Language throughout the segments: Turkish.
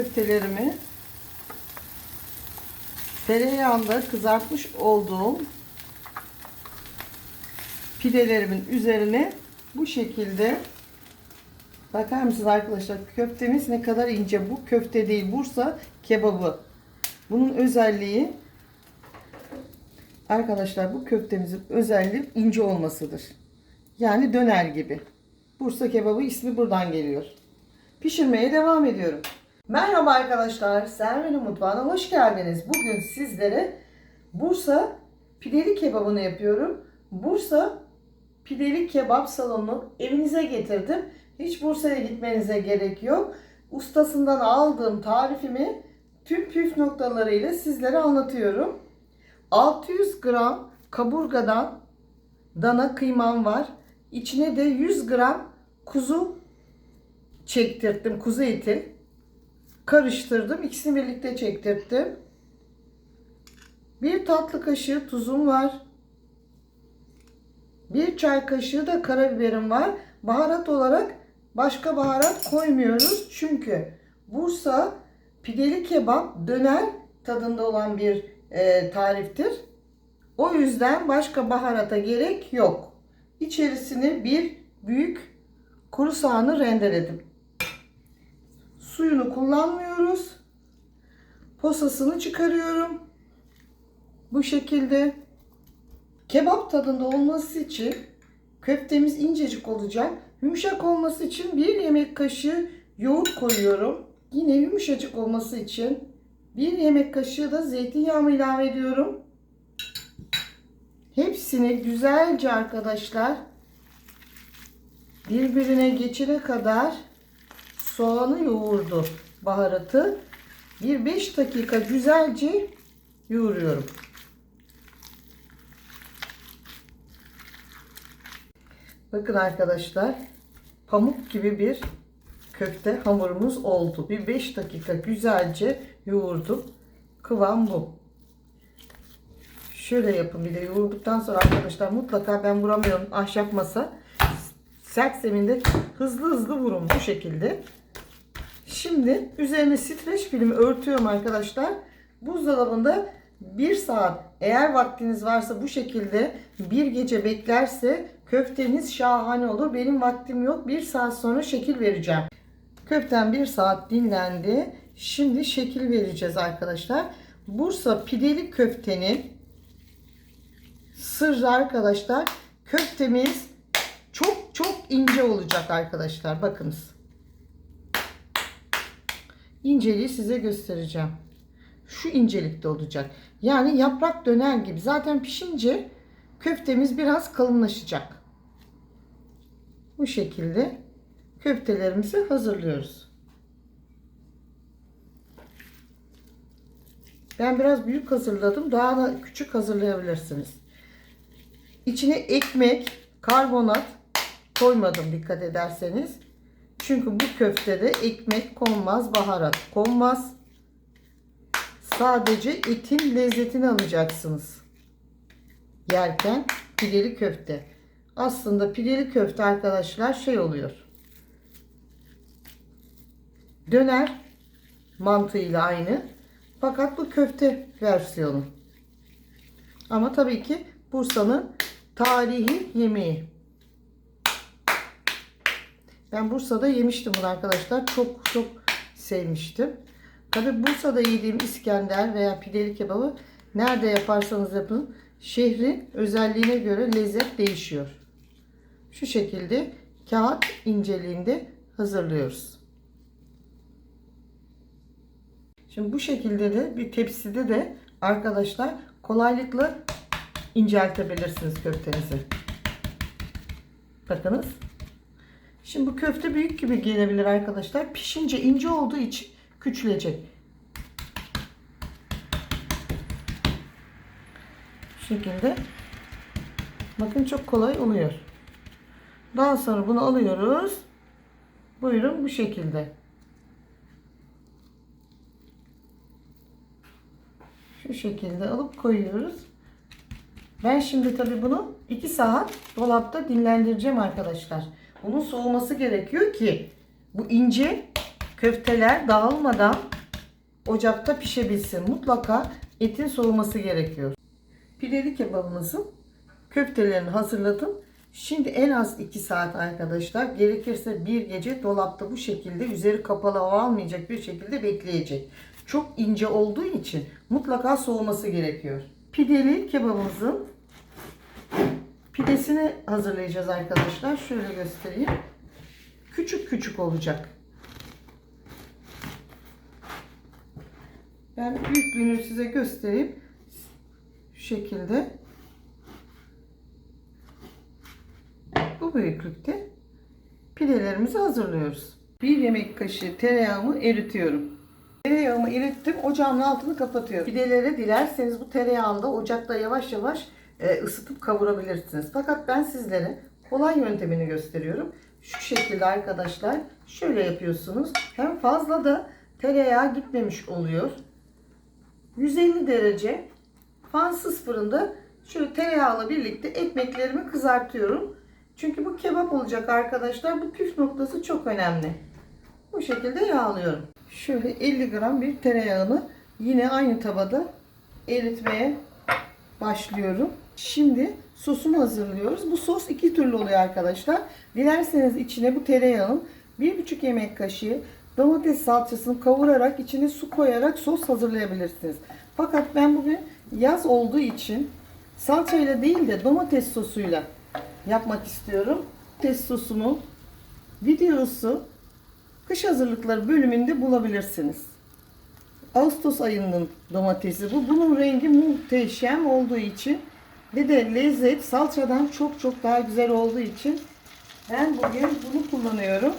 Köftelerimi tereyağında kızartmış olduğum pidelerimin üzerine bu şekilde, bakar mısınız arkadaşlar, köftemiz ne kadar ince. Bu köfte değil, Bursa kebabı. Bunun özelliği arkadaşlar, bu köftemizin özelliği ince olmasıdır. Yani döner gibi. Bursa kebabı ismi buradan geliyor. Pişirmeye devam ediyorum. Merhaba arkadaşlar, Servin'in mutfağına hoş geldiniz. Bugün sizlere Bursa pideli kebabını yapıyorum. Bursa pideli kebap salonunu evinize getirdim. Hiç Bursa'ya gitmenize gerek yok. Ustasından aldığım tarifimi tüm püf noktalarıyla sizlere anlatıyorum. 600 gram kaburgadan dana kıymam var. İçine de 100 gram kuzu çektirdim, kuzu eti. Karıştırdım. İkisini birlikte çektirdim. Bir tatlı kaşığı tuzum var. Bir çay kaşığı da karabiberim var. Baharat olarak başka baharat koymuyoruz. Çünkü Bursa pideli kebap döner tadında olan bir tariftir. O yüzden başka baharata gerek yok. İçerisine bir büyük kuru soğanı rendeledim. Suyunu kullanmıyoruz. Posasını çıkarıyorum. Bu şekilde. Kebap tadında olması için köftemiz incecik olacak. Yumuşak olması için 1 yemek kaşığı yoğurt koyuyorum. Yine yumuşacık olması için 1 yemek kaşığı da zeytinyağı ilave ediyorum. Hepsini güzelce arkadaşlar birbirine geçire kadar soğanı, yoğurdu, baharatı bir 5 dakika güzelce yoğuruyorum. Bakın arkadaşlar, pamuk gibi bir köfte hamurumuz oldu. Bir 5 dakika güzelce yoğurdum. Kıvam bu. Şöyle yapın, bir de yoğurduktan sonra arkadaşlar mutlaka, ben vuramıyorum ahşap masa, sert zeminde hızlı vurun bu şekilde. Şimdi üzerine streç filmi örtüyorum arkadaşlar. Buzdolabında 1 saat, eğer vaktiniz varsa bu şekilde bir gece beklerse köfteniz şahane olur. Benim vaktim yok. 1 saat sonra şekil vereceğim. Köftem 1 saat dinlendi. Şimdi şekil vereceğiz arkadaşlar. Bursa pideli köftenin sırrı arkadaşlar, köftemiz çok ince olacak arkadaşlar. Bakınız. İnceliği size göstereceğim. Şu incelikte olacak. Yani yaprak döner gibi. Zaten pişince köftemiz biraz kalınlaşacak. Bu şekilde köftelerimizi hazırlıyoruz. Ben biraz büyük hazırladım. Daha da küçük hazırlayabilirsiniz. İçine ekmek, karbonat koymadım dikkat ederseniz. Çünkü bu köftede ekmek konmaz, baharat konmaz. Sadece etin lezzetini alacaksınız yerken. Pideli köfte. Aslında pideli köfte arkadaşlar şey oluyor. Döner mantığıyla aynı. Fakat bu köfte versiyonu. Ama tabii ki Bursa'nın tarihi yemeği. Ben Bursa'da yemiştim bunu arkadaşlar. Çok sevmiştim. Tabii Bursa'da yediğim İskender veya pideli kebabı nerede yaparsanız yapın, şehrin özelliğine göre lezzet değişiyor. Şu şekilde kağıt inceliğinde hazırlıyoruz. Şimdi bu şekilde de bir tepside de arkadaşlar kolaylıkla inceltebilirsiniz köftenizi. Bakınız. Şimdi bu köfte büyük gibi gelebilir arkadaşlar. Pişince ince olduğu için küçülecek. Bu şekilde. Bakın çok kolay oluyor. Daha sonra bunu alıyoruz. Buyurun bu şekilde. Şu şekilde alıp koyuyoruz. Ben şimdi tabii bunu 2 saat dolapta dinlendireceğim arkadaşlar. Bunun soğuması gerekiyor ki bu ince köfteler dağılmadan ocakta pişebilsin. Mutlaka etin soğuması gerekiyor. Pideli kebabımızın köftelerini hazırladım. Şimdi en az 2 saat arkadaşlar, gerekirse bir gece dolapta bu şekilde üzeri kapalı, hava almayacak bir şekilde bekleyecek. Çok ince olduğu için mutlaka soğuması gerekiyor. Pideli kebabımızın pidesini hazırlayacağız arkadaşlar. Şöyle göstereyim. Küçük küçük olacak. Ben büyüklüğünü size göstereyim. Şu şekilde. Bu büyüklükte pidelerimizi hazırlıyoruz. 1 yemek kaşığı tereyağımı eritiyorum. Tereyağımı erittim. Ocağımın altını kapatıyorum. Pideleri dilerseniz bu tereyağında ocakta yavaş yavaş ısıtıp kavurabilirsiniz. Fakat ben sizlere kolay yöntemini gösteriyorum. Şu şekilde arkadaşlar, şöyle yapıyorsunuz. Hem fazla da tereyağı gitmemiş oluyor. 150 derece fansız fırında şöyle tereyağla birlikte ekmeklerimi kızartıyorum. Çünkü bu kebap olacak arkadaşlar. Bu püf noktası çok önemli. Bu şekilde yağlıyorum. Şöyle 50 gram bir tereyağını yine aynı tavada eritmeye başlıyorum. Şimdi sosunu hazırlıyoruz. Bu sos 2 türlü oluyor arkadaşlar. Dilerseniz içine bu tereyağın 1,5 yemek kaşığı domates salçasını kavurarak içine su koyarak sos hazırlayabilirsiniz. Fakat ben bugün yaz olduğu için salçayla değil de domates sosuyla yapmak istiyorum. Domates sosumu videosu kış hazırlıkları bölümünde bulabilirsiniz. Ağustos ayının domatesi bu. Bunun rengi muhteşem olduğu için ve de lezzet salçadan çok çok daha güzel olduğu için ben bugün bunu kullanıyorum.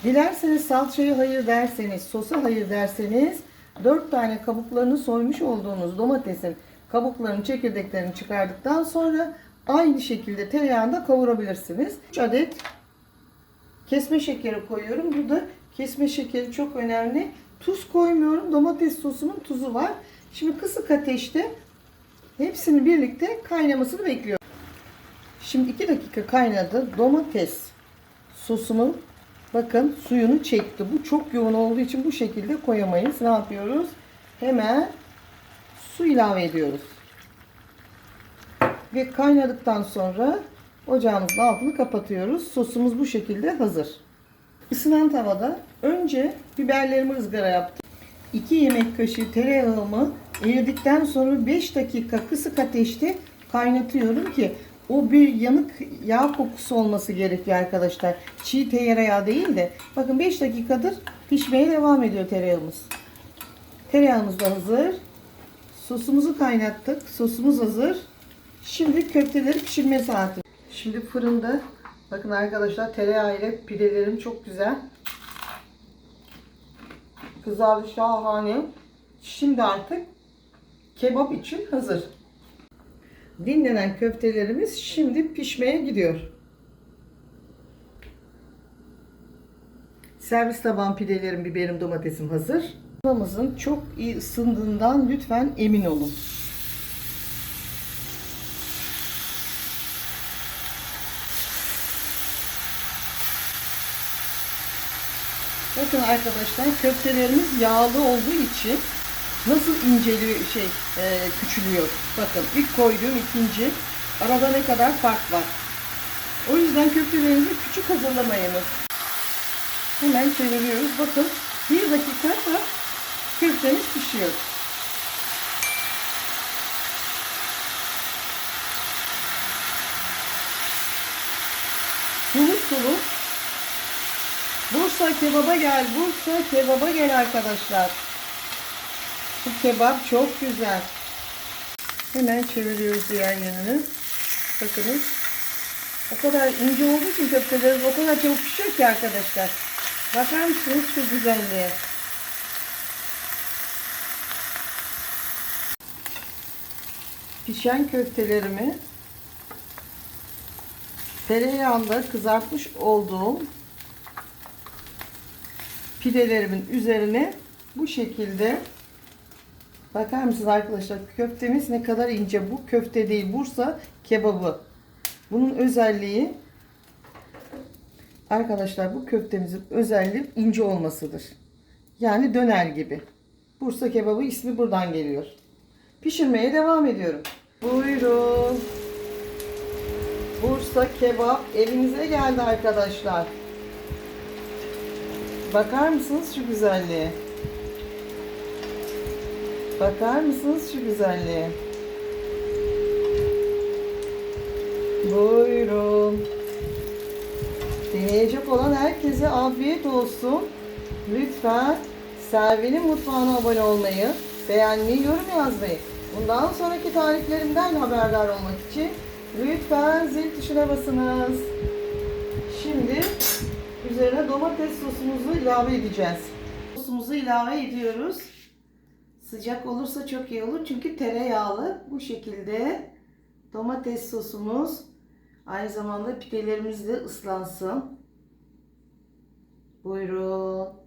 Dilerseniz salçayı hayır derseniz, sosa hayır derseniz 4 tane kabuklarını soymuş olduğunuz domatesin kabuklarının, çekirdeklerini çıkardıktan sonra aynı şekilde tereyağında kavurabilirsiniz. 3 adet kesme şekeri koyuyorum. Burada kesme şekeri çok önemli. Tuz koymuyorum. Domates sosunun tuzu var. Şimdi kısık ateşte hepsini birlikte kaynamasını bekliyorum. Şimdi 2 dakika kaynadı. Domates sosunu bakın suyunu çekti. Bu çok yoğun olduğu için bu şekilde koyamayız. Ne yapıyoruz? Hemen su ilave ediyoruz. Ve kaynadıktan sonra ocağımızın altını kapatıyoruz. Sosumuz bu şekilde hazır. Isınan tavada önce biberlerimi ızgara yaptım. 2 yemek kaşığı tereyağımı eridikten sonra 5 dakika kısık ateşte kaynatıyorum ki o bir yanık yağ kokusu olması gerekiyor arkadaşlar. Çiğ tereyağı değil de. Bakın 5 dakikadır pişmeye devam ediyor tereyağımız. Tereyağımız da hazır. Sosumuzu kaynattık. Sosumuz hazır. Şimdi köfteleri pişirme saati. Şimdi fırında bakın arkadaşlar, tereyağı ile pidelerim çok güzel kızardı, şahane. Şimdi artık kebap için hazır. Dinlenen köftelerimiz şimdi pişmeye gidiyor. Servis tabağım, pidelerim, biberim, domatesim hazır. Tavamızın çok iyi ısındığından lütfen emin olun. Bakın arkadaşlar, köftelerimiz yağlı olduğu için nasıl inceliyor, küçülüyor. Bakın ilk koyduğum, ikinci arada ne kadar fark var. O yüzden köftelerinizi küçük hazırlamayınız. Hemen çeviriyoruz. Bakın 1 dakika da köftemiz pişiyor. Sulu sulu. Bursa kebaba gel, Bursa kebaba gel arkadaşlar. Bu kebap çok güzel. Hemen çeviriyoruz diğer yönünü. Bakınız. O kadar ince olduğu için köftelerimiz o kadar çabuk pişiyor ki arkadaşlar. Bakar mısınız şu güzelliğe? Pişen köftelerimi tereyağında kızartmış olduğum pidelerimin üzerine bu şekilde, bakar mısınız arkadaşlar, köftemiz ne kadar ince. Bu köfte değil, Bursa kebabı. Bunun özelliği arkadaşlar, bu köftemizin özelliği ince olmasıdır. Yani döner gibi. Bursa kebabı ismi buradan geliyor. Pişirmeye devam ediyorum. Buyurun. Bursa kebap evinize geldi arkadaşlar. Bakar mısınız şu güzelliğe? Bakar mısınız şu güzelliğe? Buyurun. Deneyecek olan herkese afiyet olsun. Lütfen Selvi'nin mutfağına abone olmayı, beğenmeyi, yorum yazmayı. Bundan sonraki tariflerimden haberdar olmak için lütfen zil tuşuna basınız. Şimdi üzerine domates sosumuzu ilave edeceğiz. Sosumuzu ilave ediyoruz. Sıcak olursa çok iyi olur çünkü tereyağlı. Bu şekilde domates sosumuz, aynı zamanda pidelerimiz de ıslansın. Buyurun.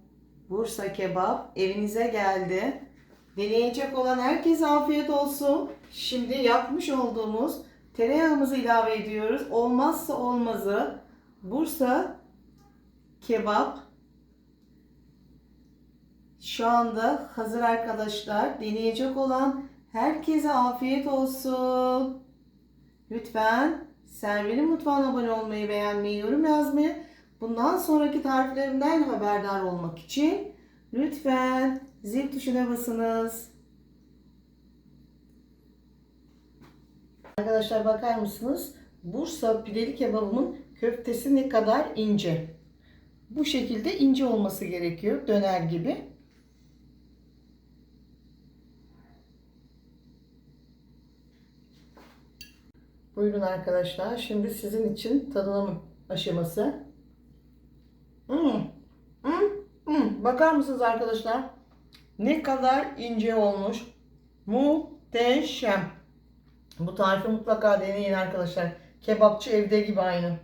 Bursa kebap evinize geldi. Deneyecek olan herkese afiyet olsun. Şimdi yapmış olduğumuz tereyağımızı ilave ediyoruz. Olmazsa olmazı Bursa kebap şu anda hazır arkadaşlar. Deneyecek olan herkese afiyet olsun. Lütfen Selvi'nin mutfağına abone olmayı, beğenmeyi, yorum yazmayı. Bundan sonraki tariflerimden haberdar olmak için lütfen zil tuşuna basınız. Arkadaşlar bakar mısınız? Bursa pideli kebabımın köftesi ne kadar ince. Bu şekilde ince olması gerekiyor. Döner gibi. Buyurun arkadaşlar. Şimdi sizin için tadım aşaması. Bakar mısınız arkadaşlar? Ne kadar ince olmuş. Muhteşem. Bu tarifi mutlaka deneyin arkadaşlar. Kebapçı evde gibi aynı.